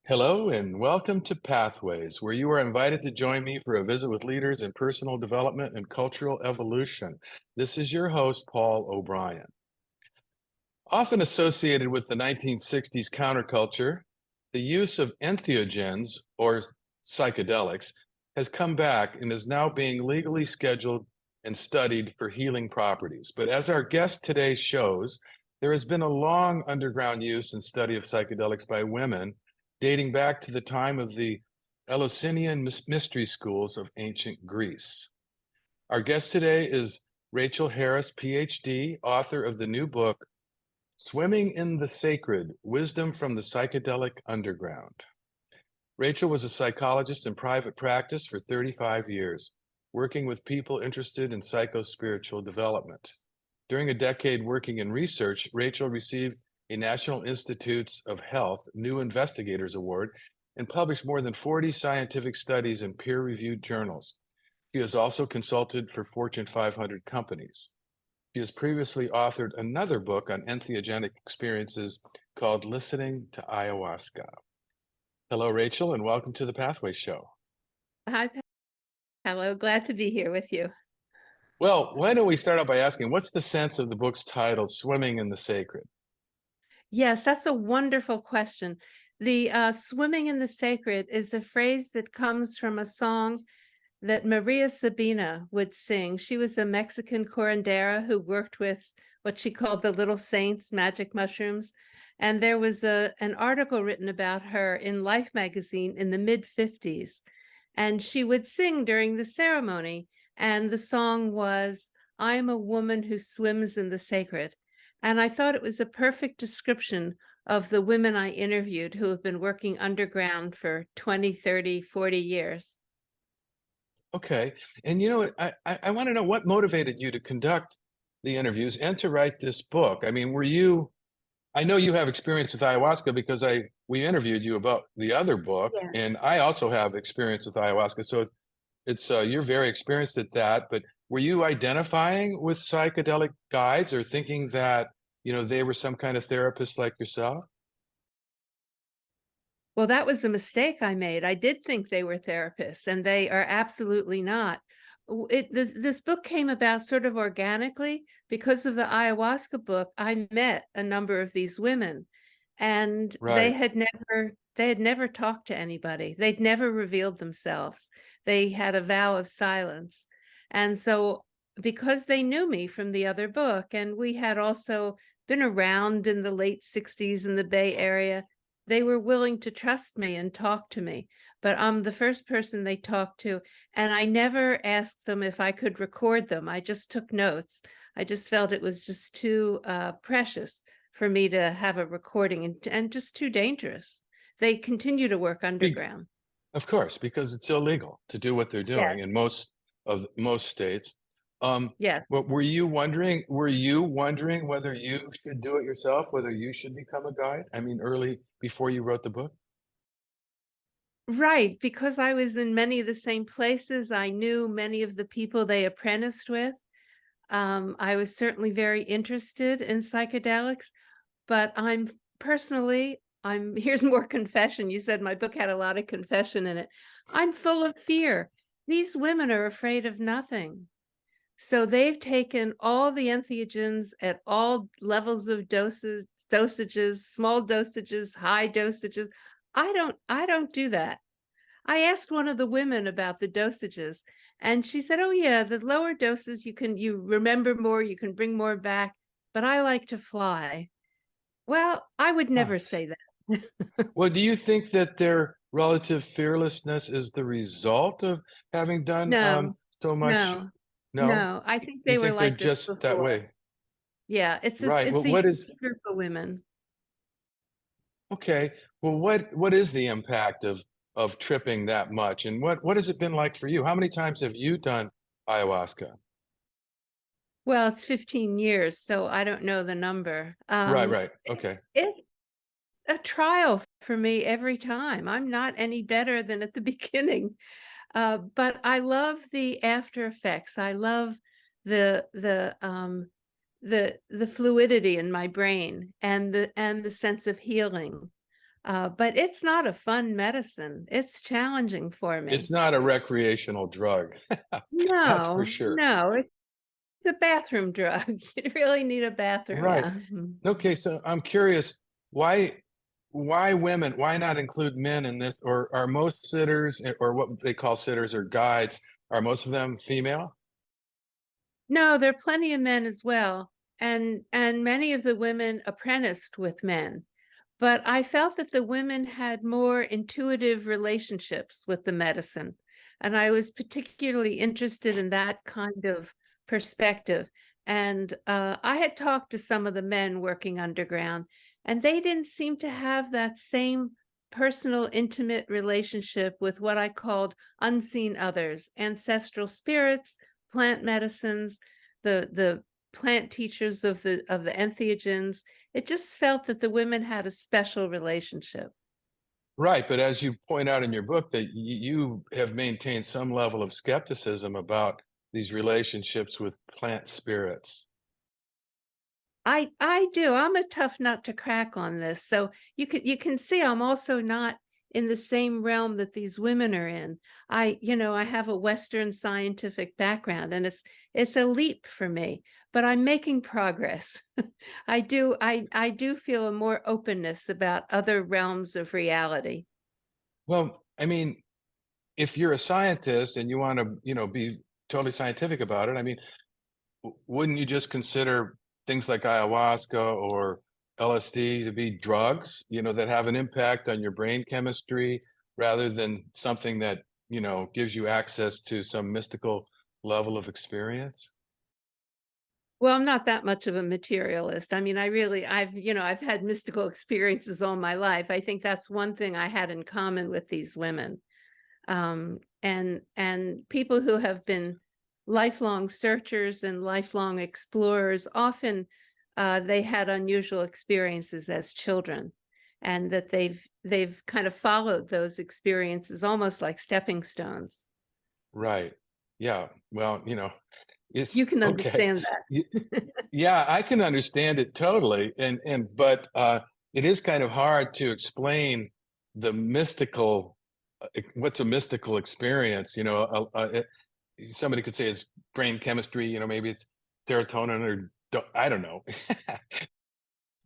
Hello and welcome to Pathways, where you are invited to join me for a visit with leaders in personal development and cultural evolution. This is your host, Paul O'Brien. Often associated with the 1960s counterculture, the use of entheogens or psychedelics has come back and is now being legally scheduled and studied for healing properties. But as our guest today shows, there has been a long underground use and study of psychedelics by women dating back to the time of the Eleusinian mystery schools of ancient Greece. Our guest today is Rachel Harris, PhD, author of the new book, Swimming in the Sacred, Wisdom from the Psychedelic Underground. Rachel was a psychologist in private practice for 35 years, working with people interested in psychospiritual development. During a decade working in research, Rachel received a National Institutes of Health New Investigators Award and published more than 40 scientific studies in peer-reviewed journals. She has also consulted for Fortune 500 companies. She has previously authored another book on entheogenic experiences called Listening to Ayahuasca. Hello, Rachel, and welcome to the Pathways Show. Hi, hello. Glad to be here with you. Well, why don't we start out by asking, what's the sense of the book's title, Swimming in the Sacred? Yes, that's a wonderful question. The swimming in the sacred is a phrase that comes from a song that Maria Sabina would sing. She was a Mexican curandera who worked with what she called the little saints, magic mushrooms. And there was an article written about her in Life magazine in the mid-50s. And she would sing during the ceremony. And the song was, "I'm a woman who swims in the sacred." And I thought it was a perfect description of the women I interviewed who have been working underground for 20, 30, 40 years. Okay. And you know, I want to know what motivated you to conduct the interviews and to write this book. I mean, I know you have experience with ayahuasca because we interviewed you about the other book, Yeah. and I also have experience with ayahuasca. So it's you're very experienced at that, but were you identifying with psychedelic guides or thinking that, they were some kind of therapist like yourself? Well, that was a mistake I made. I did think they were therapists, and they are absolutely not. This book came about sort of organically because of the ayahuasca book. I met a number of these women, and Right. they had never talked to anybody. They'd never revealed themselves. They had a vow of silence. And so because they knew me from the other book, and we had also been around in the late 60s in the Bay Area, they were willing to trust me and talk to me. But I'm the first person they talked to, and I never asked them if I could record them. I just took notes. I just felt it was just too precious for me to have a recording, and just too dangerous. They continue to work Be- underground. Of course, because it's illegal to do what they're doing Yes. in most states. Yes. But were you wondering whether you should do it yourself, whether you should become a guide? I mean, early before you wrote the book? Right, because I was in many of the same places. I knew many of the people they apprenticed with. I was certainly very interested in psychedelics, but here's more confession. You said my book had a lot of confession in it. I'm full of fear. These women are afraid of nothing. So they've taken all the entheogens at all levels of dosages, small dosages, high dosages. I don't do that. I asked one of the women about the dosages, and she said, "Oh yeah, the lower doses you remember more, you can bring more back, but I like to fly." Well, I would Ah. never say that. Well, do you think that their relative fearlessness is the result of having done No, so much? no, No? no. I think You they were think they're like this just that before. way? Yeah, Right. it's Well, a what is unique group of women. okay. Well, what is the impact of tripping that much? And what has it been like for you? How many times have you done ayahuasca? Well, it's 15 years, so I don't know the number. Right, right. Okay. It's a trial for me every time. I'm not any better than at the beginning. But I love the after effects. I love the the um the fluidity in my brain, and the sense of healing. But it's not a fun medicine. It's challenging for It's me. not a recreational drug. That's for No, sure. no, it's a bathroom drug. You really need a bathroom, Right. yeah. Mhm. Okay, so I'm curious, why why women? Why not include men in this? Or are most sitters or what they call sitters or guides, are most of them female? No, there are plenty of men as well, and many of the women apprenticed with men. But I felt that the women had more intuitive relationships with the medicine, and I was particularly interested in that kind of perspective. And I had talked to some of the men working underground, and they didn't seem to have that same personal, intimate relationship with what I called unseen others, ancestral spirits, plant medicines, the plant teachers of the entheogens. It just felt that the women had a special relationship. Right, but as you point out in your book that you have maintained some level of skepticism about these relationships with plant spirits. I do. I'm a tough nut to crack on this. So you can see I'm also not in the same realm that these women are in. I have a Western scientific background, and it's a leap for me, but I'm making progress. I do feel a more openness about other realms of reality. Well, I mean, if you're a scientist and you want to, be totally scientific about it, I mean, wouldn't you just consider things like ayahuasca or LSD to be drugs, that have an impact on your brain chemistry rather than something that, gives you access to some mystical level of experience? Well, I'm not that much of a materialist. I mean, I've had mystical experiences all my life. I think that's one thing I had in common with these women. And people who have been lifelong searchers and lifelong explorers, often they had unusual experiences as children, and that they've kind of followed those experiences almost like stepping stones. Right. Yeah. Well, it's You can okay. understand Y- that. Yeah, I can understand it totally. But it is kind of hard to explain the mystical, what's a mystical experience, somebody could say it's brain chemistry, maybe it's serotonin or I don't know.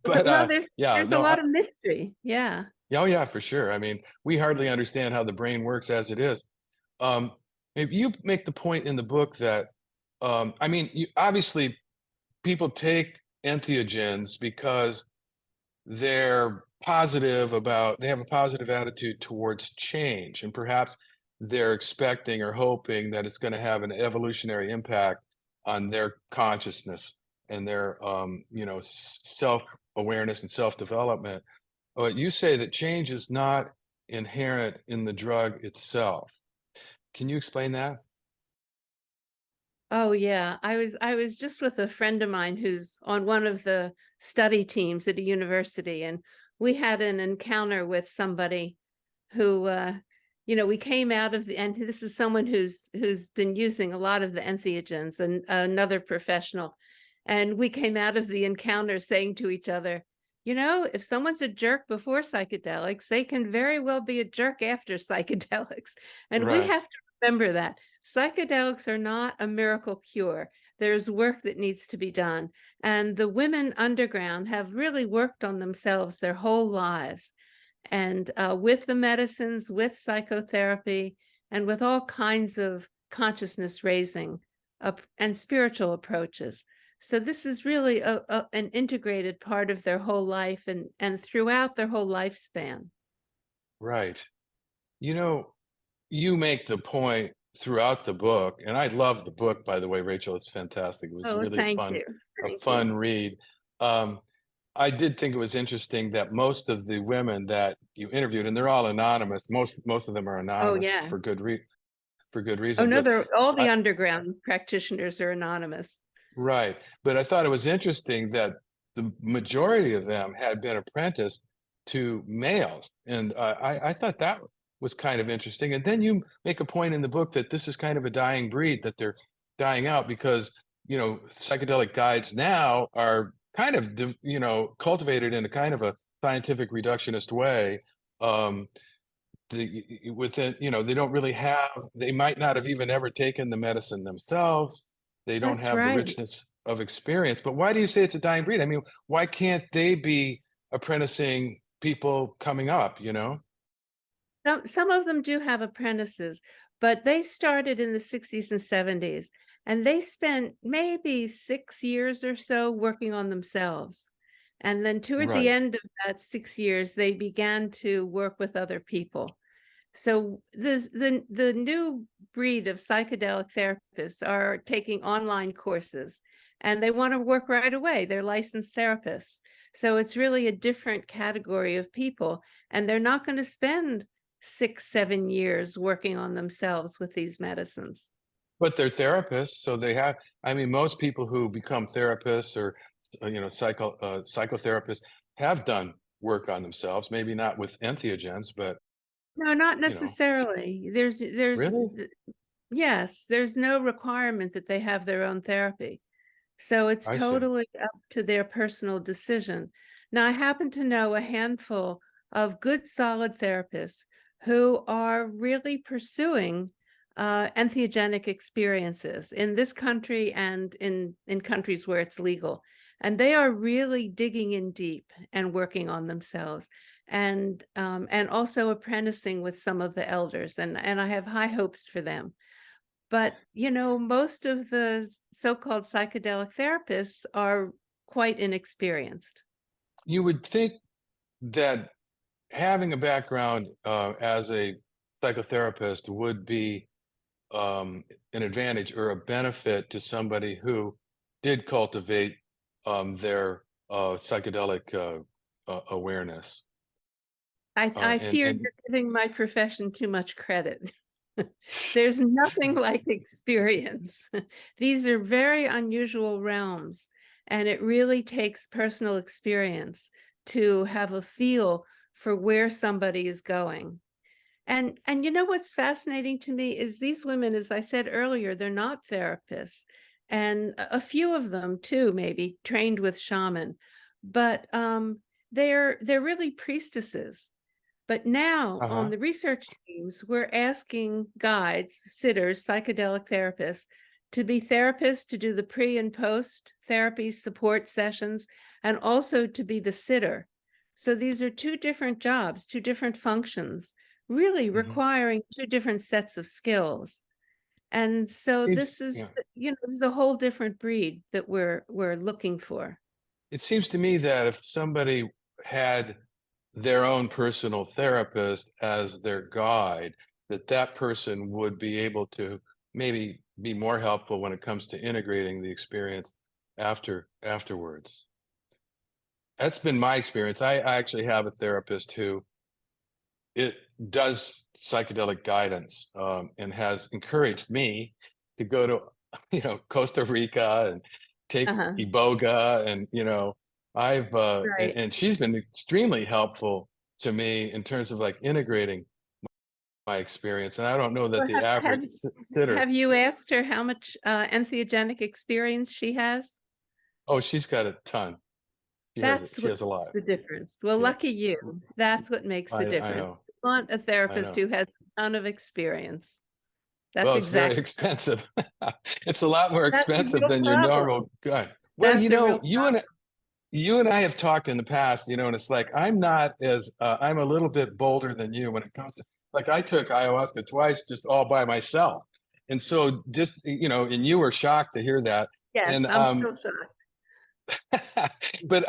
But Well, yeah, there's a no, lot of mystery. Yeah. oh yeah, for sure. I mean, we hardly understand how the brain works as it is. Um, Maybe you make the point in the book that, I mean, obviously people take entheogens because they have a positive attitude towards change, and perhaps they're expecting or hoping that it's going to have an evolutionary impact on their consciousness and their, self-awareness and self-development. But you say that change is not inherent in the drug itself. Can you explain that? Oh yeah. I was just with a friend of mine who's on one of the study teams at a university, and we had an encounter with somebody who we came out of the and this is someone who's been using a lot of the entheogens, and another professional. And we came out of the encounter saying to each other, if someone's a jerk before psychedelics, they can very well be a jerk after psychedelics. And we Right. have to remember that psychedelics are not a miracle cure. There's work that needs to be done. And the women underground have really worked on themselves their whole lives. And with the medicines, with psychotherapy, and with all kinds of consciousness raising and spiritual approaches. So this is really an integrated part of their whole life, and throughout their whole lifespan. Right. You know, you make the point throughout the book, and I love the book, by the way, Rachel. It's fantastic. It was Oh, really thank you. a Thank you. fun read. Um, I did think it was interesting that most of the women that you interviewed, and they're all anonymous. Most of them are Oh, anonymous yeah. for good Oh, reason. no, But all the I, underground practitioners are anonymous. right. But I thought it was interesting that the majority of them had been apprenticed to males. And I thought that was kind of interesting. And then you make a point in the book that this is kind of a dying breed, that they're dying out because, psychedelic guides now are kind of, cultivated in a kind of a scientific reductionist way, within, they don't really have, they might not have even ever taken the medicine themselves. They don't That's have the right. richness of experience. But why do you say it's a dying breed? I mean, why can't they be apprenticing people coming up, Some of them do have apprentices, but they started in the 60s and 70s, and they spent maybe 6 years or so working on themselves. And then toward the Right. end of that 6 years, they began to work with other people. So the new breed of psychedelic therapists are taking online courses, and they want to work right away. They're licensed therapists. So it's really a different category of people, and they're not going to spend 6, 7 years working on themselves with these medicines. But they're therapists, so they have, I mean, most people who become therapists or, psychotherapists have done work on themselves, maybe not with entheogens, but, No, not you know, necessarily. really? Yes, there's no requirement that they have their own therapy. So it's I see. totally up to their personal decision. Now, I happen to know a handful of good, solid therapists who are really pursuing entheogenic experiences in this country and in countries where it's legal. And they are really digging in deep and working on themselves, and also apprenticing with some of the elders. And I have high hopes for them. But, most of the so-called psychedelic therapists are quite inexperienced. You would think that having a background as a psychotherapist would be an advantage or a benefit to somebody who did cultivate their psychedelic awareness. I fear And you're giving my profession too much credit. There's nothing like experience. These are very unusual realms, and it really takes personal experience to have a feel for where somebody is going. And what's fascinating to me is these women, as I said earlier, they're not therapists, and a few of them too, maybe trained with shaman, but they're really priestesses. But now on uh-huh. the research teams, we're asking guides, sitters, psychedelic therapists to be therapists, to do the pre and post therapy support sessions, and also to be the sitter. So these are two different jobs, two different functions, really Hmm. requiring two different sets of skills. And so Seems, this is, yeah. this is a whole different breed that we're looking for. It seems to me that if somebody had their own personal therapist as their guide, that that person would be able to maybe be more helpful when it comes to integrating the experience afterwards. That's been my experience. I actually have a therapist who it does psychedelic guidance, and has encouraged me to go to Costa Rica and take Uh-huh. iboga, and I've Right. and she's been extremely helpful to me in terms of like integrating my experience, and I don't know that Well, the average sitter. have you asked her how much entheogenic experience she has? Oh, she's got a ton. That's She what has a makes lot. the difference. Well, Yeah, lucky you. That's what makes the I difference. know. You want a I therapist know. who has a ton of experience. That's Well, it's very exactly, expensive. It's a lot more that's a expensive real than your problem. normal guy. Well, That's a real you and I have talked in the past, and it's like I'm a little bit bolder than you when it comes to, like, I took ayahuasca twice just all by myself. And so just, and you were shocked to hear that. Yes, And I'm still shocked. but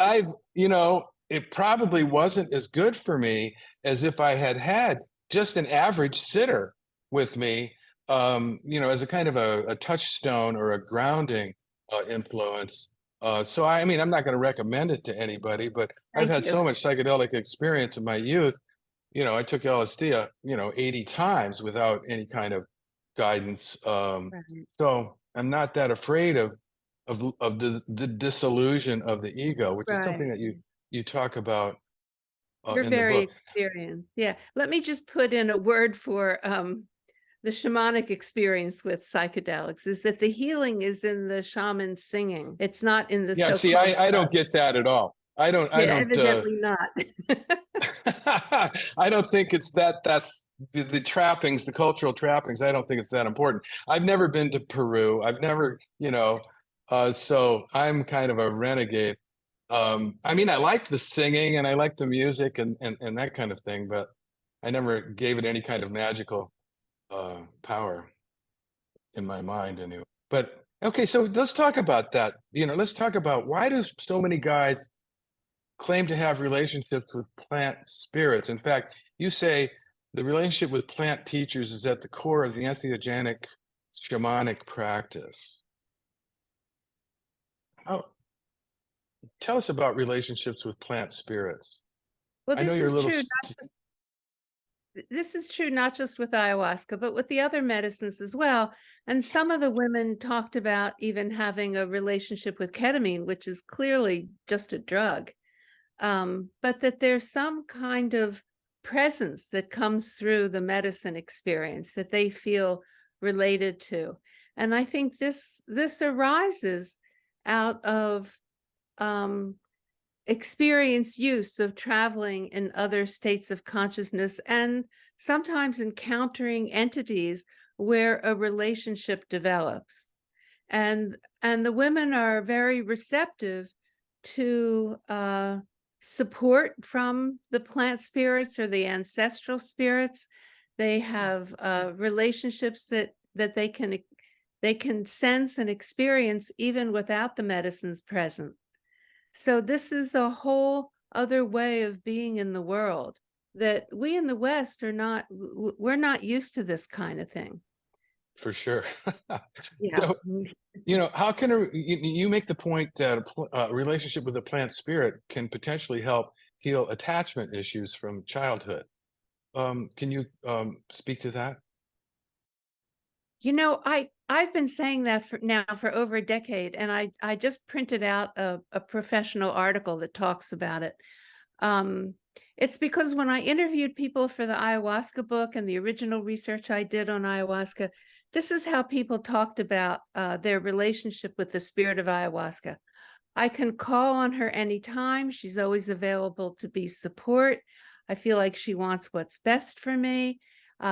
it probably wasn't as good for me as if I had had just an average sitter with me, as a kind of a touchstone or a grounding influence. So I mean, I'm not going to recommend it to anybody, but I've Thank had you. so much psychedelic experience in my youth. I took LSD, 80 times without any kind of guidance. Right. So I'm not that afraid of the dissolution of the ego, which is something Right. that you talk about You're in the very book. experienced. Yeah. Let me just put in a word for the shamanic experience with psychedelics is that the healing is in the shaman singing. It's not in the Yeah, see, so-called I drug. don't get that at all. I Yeah, don't, evidently not. I don't think it's that's the trappings, the cultural trappings. I don't think it's that important. I've never been to Peru. I've never, so I'm kind of a renegade. I mean, I like the singing and I like the music and that kind of thing, but I never gave it any kind of magical power in my mind anyway. But okay, so let's talk about that. Let's talk about why do so many guides claim to have relationships with plant spirits. In fact, you say the relationship with plant teachers is at the core of the entheogenic shamanic practice. How, tell us about relationships with plant spirits. Well, I know this you're a is little. true. This is true not just with ayahuasca, but with the other medicines as well. And some of the women talked about even having a relationship with ketamine, which is clearly just a drug. But that there's some kind of presence that comes through the medicine experience that they feel related to. And I think this arises out of experience use of traveling in other states of consciousness and sometimes encountering entities where a relationship develops. And the women are very receptive to support from the plant spirits or the ancestral spirits. They have relationships that they can sense and experience even without the medicines present. So this is a whole other way of being in the world that we in the West we're not used to this kind of thing. For sure. Yeah. So, how can you make the point that a relationship with a plant spirit can potentially help heal attachment issues from childhood? Can you speak to that? I've been saying that for over a decade, and I just printed out a professional article that talks about it. It's because when I interviewed people for the ayahuasca book and the original research I did on ayahuasca, this is how people talked about their relationship with the spirit of ayahuasca. I can call on her anytime. She's always available to be support. I feel like she wants what's best for me.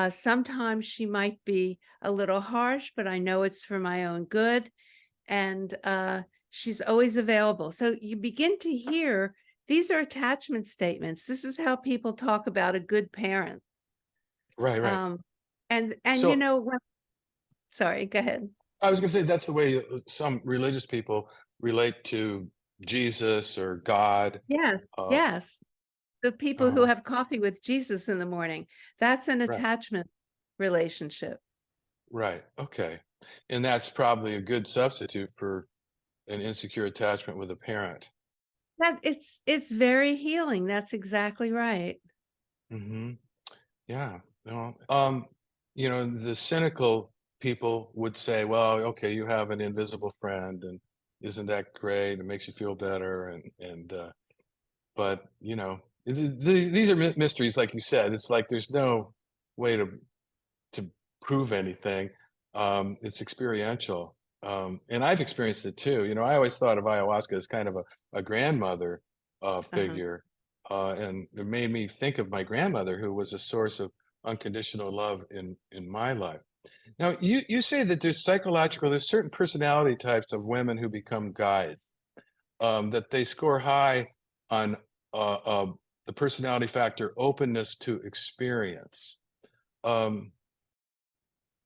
Sometimes she might be a little harsh, but I know it's for my own good. And she's always available. So you begin to hear these are attachment statements. This is how people talk about a good parent. Right, right. And So sorry, go ahead. I was going to say that's the way some religious people relate to Jesus or God. Yes, Uh, yes. The people who uh, have coffee with Jesus in the morning, that's an right, attachment relationship. right. Okay. And that's probably a good substitute for an insecure attachment with a parent. That it's very healing. That's exactly right. Hmm. Yeah. Well, the cynical people would say, well, okay, you have an invisible friend, and isn't that great? It makes you feel better. But, these are mysteries, like you said. It's like there's no way to prove anything. It's experiential. And I've experienced it too. I always thought of ayahuasca as kind of a grandmother Uh-huh. figure. And it made me think of my grandmother, who was a source of unconditional love in my life. Now, you say that there's certain personality types of women who become guides, that they score high on uh, uh, the personality factor openness to experience. Um,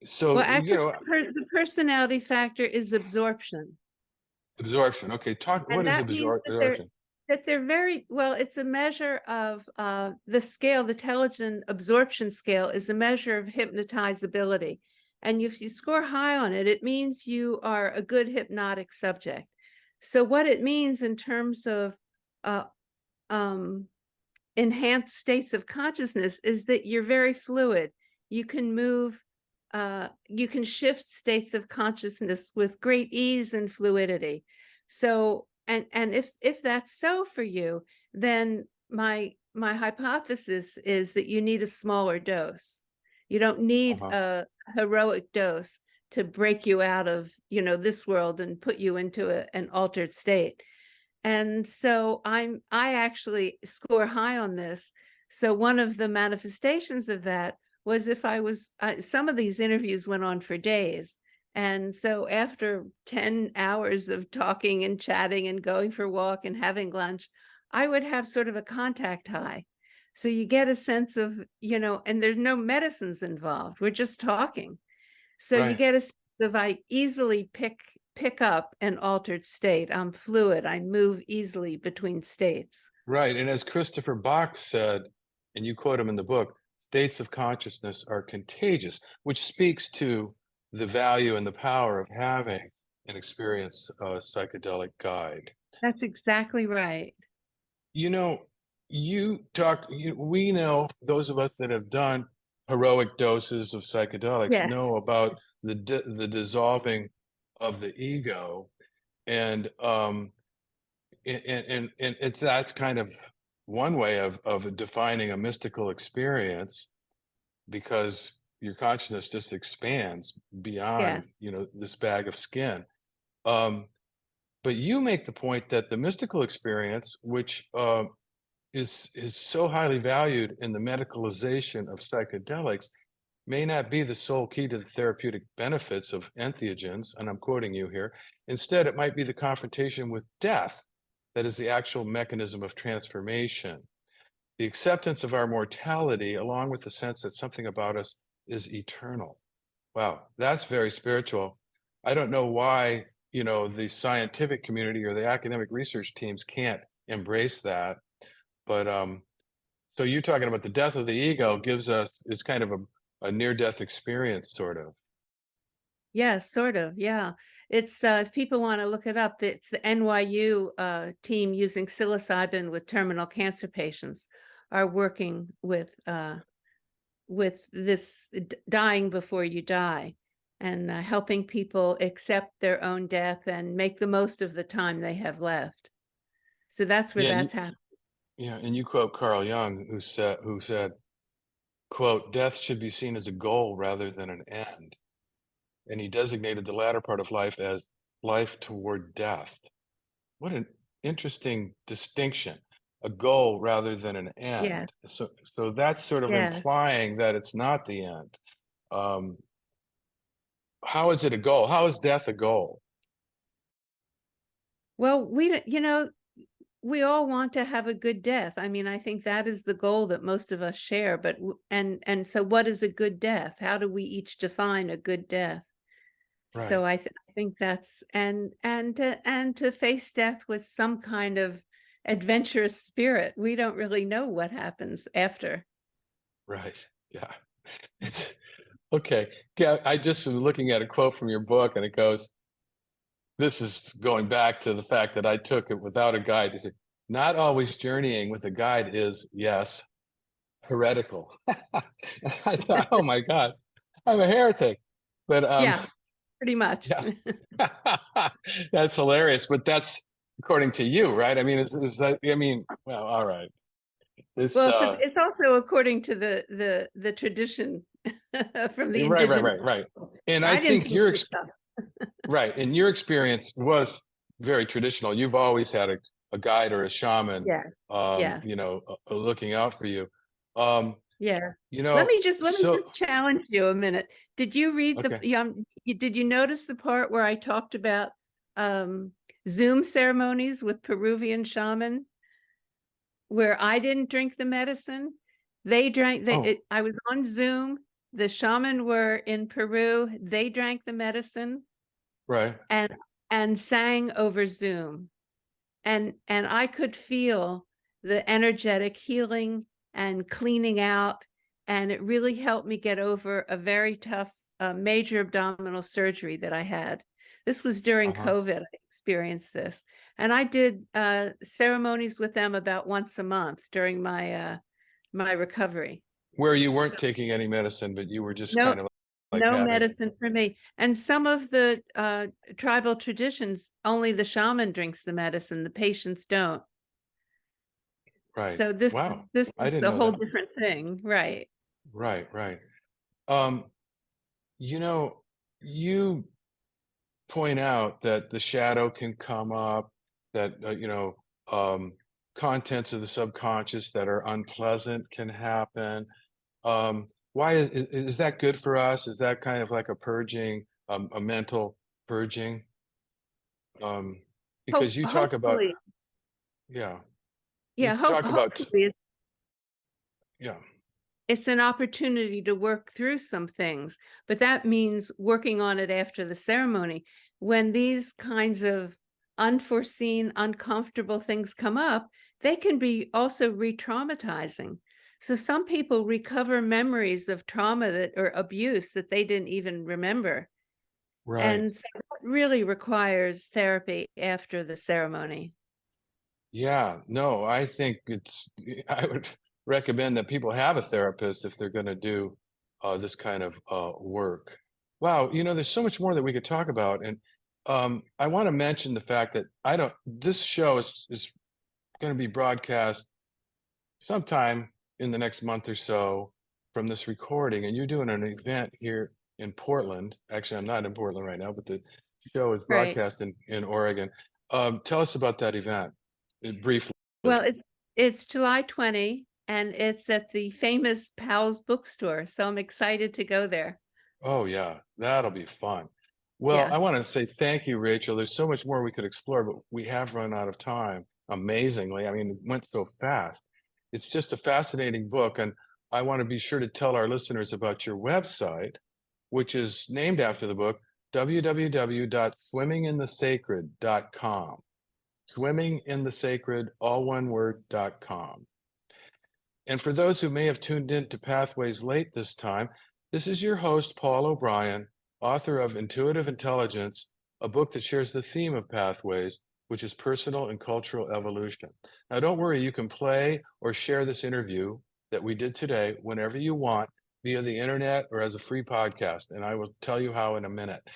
Well, so, actually, the personality factor is absorption. absorption. Okay, talk. What And is that means absorption? that they're very well, it's a measure of the scale, the intelligent absorption scale is a measure of hypnotizability. And if you score high on it, it means you are a good hypnotic subject. So what it means in terms of uh, um, enhanced states of consciousness is that you're very fluid. You can move, you can shift states of consciousness with great ease and fluidity. So, and if that's so for you, then my hypothesis is that you need a smaller dose. You don't need Uh-huh. a heroic dose to break you out of, this world and put you into an altered state. And so I actually score high on this. So one of the manifestations of that was if I was, some of these interviews went on for days. And so after 10 hours of talking and chatting and going for a walk and having lunch, I would have sort of a contact high. So you get a sense of, and there's no medicines involved. We're just talking. So you Right. get a sense of I easily pick up an altered state. I'm fluid. I move easily between states. Right. And as Christopher Bach said, and you quote him in the book, states of consciousness are contagious, which speaks to the value and the power of having an experienced psychedelic guide. That's exactly right. You know, we know, those of us that have done heroic doses of psychedelics Yes. know about the dissolving of the ego, and that's kind of one way of defining a mystical experience, because your consciousness just expands beyond, Yes. this bag of skin. Um, but you make the point that the mystical experience, which is so highly valued in the medicalization of psychedelics, may not be the sole key to the therapeutic benefits of entheogens, and I'm quoting you here. Instead, it might be the confrontation with death that is the actual mechanism of transformation. The acceptance of our mortality, along with the sense that something about us is eternal. Wow, that's very spiritual. I don't know why, the scientific community or the academic research teams can't embrace that. But so you're talking about the death of the ego is kind of a near-death experience, sort of. Yes, sort of. Yeah. It's if people want to look it up, it's the NYU team using psilocybin with terminal cancer patients are working with this dying before you die, and helping people accept their own death and make the most of the time they have left. So that's where Yeah, that's happening. and you quote Carl Jung, who said, quote, "Death should be seen as a goal rather than an end." And he designated the latter part of life as life toward death. What an interesting distinction, a goal rather than an Yes. end. So that's sort of Yeah. implying that it's not the end. Um, how is it a goal? How is death a goal? Well, we all want to have a good death. I mean, I think that is the goal that most of us share, but and so what is a good death? How do we each define a good death? Right, So I think that's and to face death with some kind of adventurous spirit. We don't really know what happens after. right. Yeah. It's okay. Yeah, I just was looking at a quote from your book, and it goes, this is going back to the fact that I took it without a guide. You say, not always journeying with a guide is, yes, heretical. I thought, oh my God, I'm a heretic. But Yeah, pretty much. yeah, that's hilarious. But that's according to you, right? I mean, is that, I mean, well, all right. It's Well, it's also according to the tradition from the right, right, right, indigenous right. people. And I I didn't think think this stuff. right, and your experience was very traditional. You've always had a guide or a shaman, Yeah. Yes. looking out for you. Um, Yeah. you know, Let me so just challenge you a minute. Did you read okay. did you notice the part where I talked about Zoom ceremonies with Peruvian shaman where I didn't drink the medicine? They drank Oh, I was on Zoom. The shaman were in Peru. They drank the medicine right. and sang over Zoom. And I could feel the energetic healing and cleaning out, and it really helped me get over a very tough major abdominal surgery that I had. This was during Uh-huh. COVID. I experienced this, and I did ceremonies with them about once a month during my recovery. Where you weren't So taking any medicine, but you were just no kind of like no having, medicine for me. And some of the tribal traditions, only the shaman drinks the medicine, the patients don't. right. So Wow. this I is didn't a know whole that. different thing, right? Right, right. Um, you know, you point out that the shadow can come up, that contents of the subconscious that are unpleasant can happen. Why is that good for us? Is that kind of like a purging, a mental purging? Because you talk about, Hopefully, yeah, you yeah, talk about, hopefully yeah, it's an opportunity to work through some things, but that means working on it after the ceremony. When these kinds of unforeseen, uncomfortable things come up, they can be also re-traumatizing. So some people recover memories of trauma that or abuse that they didn't even remember. right. And so that really requires therapy after the ceremony. Yeah, no, I think I would recommend that people have a therapist if they're going to do this kind of work. Wow, there's so much more that we could talk about. And I want to mention the fact that this show is going to be broadcast sometime in the next month or so from this recording. And you're doing an event here in Portland. Actually, I'm not in Portland right now, but the show is Right. broadcast in Oregon. Tell us about that event briefly. Well, it's July 20 and it's at the famous Powell's bookstore. So I'm excited to go there. Oh, yeah, that'll be fun. Well, Yeah. I want to say thank you, Rachel. There's so much more we could explore, but we have run out of time, amazingly. I mean, it went so fast. It's just a fascinating book. And I want to be sure to tell our listeners about your website, which is named after the book, www.swimminginthesacred.com. Swimminginthesacred, all one word.com. And for those who may have tuned in to Pathways late this time, this is your host, Paul O'Brien, author of Intuitive Intelligence, a book that shares the theme of Pathways, which is personal and cultural evolution. Now, don't worry, you can play or share this interview that we did today whenever you want via the internet or as a free podcast, and I will tell you how in a minute.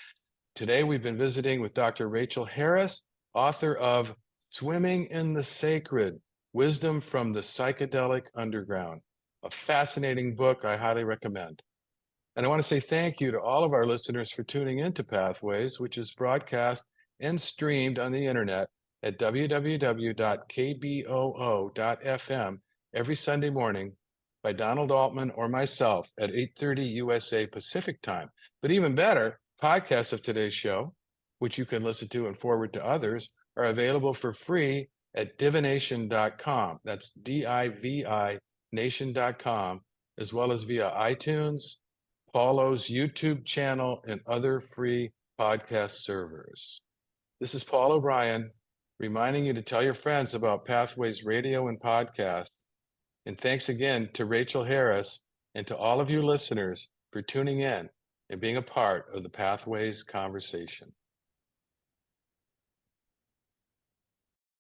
Today, we've been visiting with Dr. Rachel Harris, author of Swimming in the Sacred, Wisdom from the Psychedelic Underground, a fascinating book I highly recommend. And I want to say thank you to all of our listeners for tuning into Pathways, which is broadcast and streamed on the internet at www.kboo.fm every Sunday morning by Donald Altman or myself at 8:30 USA Pacific time. But even better, podcasts of today's show, which you can listen to and forward to others, are available for free at divination.com. That's DIVI nation.com, as well as via iTunes, Paulo's YouTube channel, and other free podcast servers. This is Paul O'Brien, reminding you to tell your friends about Pathways Radio and podcasts. And thanks again to Rachel Harris and to all of you listeners for tuning in and being a part of the Pathways conversation.